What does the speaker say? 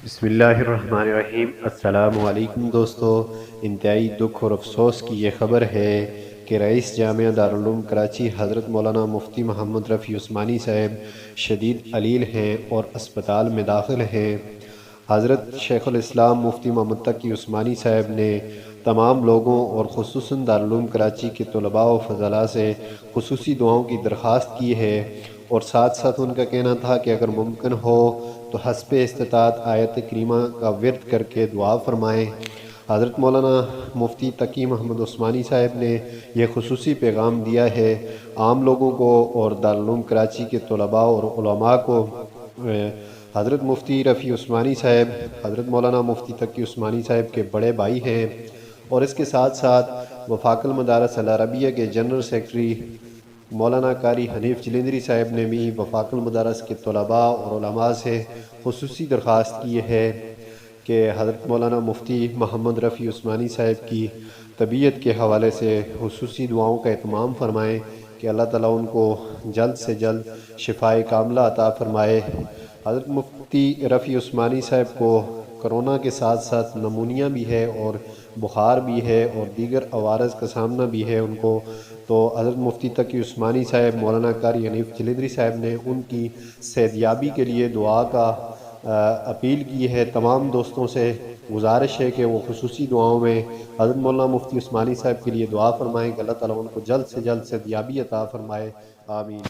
بسم اللہ الرحمن الرحیم۔ السلام علیکم دوستو، انتہائی دکھ اور افسوس کی یہ خبر ہے کہ رئیس جامعہ دارالعلوم کراچی حضرت مولانا مفتی محمد عثمانی صاحب شدید علیل ہیں اور اسپتال میں داخل ہیں۔ حضرت شیخ الاسلام مفتی محمد تقی عثمانی صاحب نے تمام لوگوں اور خصوصاً دارالعلوم کراچی کے طلباء و فضلاء سے خصوصی دعاؤں کی درخواست کی ہے، اور ساتھ ساتھ ان کا کہنا تھا کہ اگر ممکن ہو تو حسب استطاعت آیت کریمہ کا ورد کر کے دعا فرمائیں۔ حضرت مولانا مفتی تقی محمد عثمانی صاحب نے یہ خصوصی پیغام دیا ہے عام لوگوں کو اور دارالعلوم کراچی کے طلباء اور علماء کو۔ حضرت مفتی رفیع عثمانی صاحب حضرت مولانا مفتی تقی عثمانی صاحب کے بڑے بھائی ہیں، اور اس کے ساتھ ساتھ وفاق المدارس العربیہ کے جنرل سیکرٹری مولانا قاری حنیف جلندری صاحب نے بھی وفاق المدارس کے طلباء اور علماء سے خصوصی درخواست کی ہے کہ حضرت مولانا مفتی محمد رفیع عثمانی صاحب کی طبیعت کے حوالے سے خصوصی دعاؤں کا اہتمام فرمائیں کہ اللہ تعالیٰ ان کو جلد سے جلد شفائے کاملہ عطا فرمائے۔ حضرت مفتی رفیع عثمانی صاحب کو کرونا کے ساتھ ساتھ نمونیا بھی ہے اور بخار بھی ہے اور دیگر عوارض کا سامنا بھی ہے ان کو، تو حضرت مفتی تقی عثمانی صاحب مولانا قاری حنیف جلندری صاحب نے ان کی صحتیابی کے لیے دعا کا اپیل کی ہے۔ تمام دوستوں سے گزارش ہے کہ وہ خصوصی دعاؤں میں حضرت مولانا مفتی عثمانی صاحب کے لیے دعا فرمائیں کہ اللہ تعالیٰ ان کو جلد سے جلد صحتیابی عطا فرمائے، آمین۔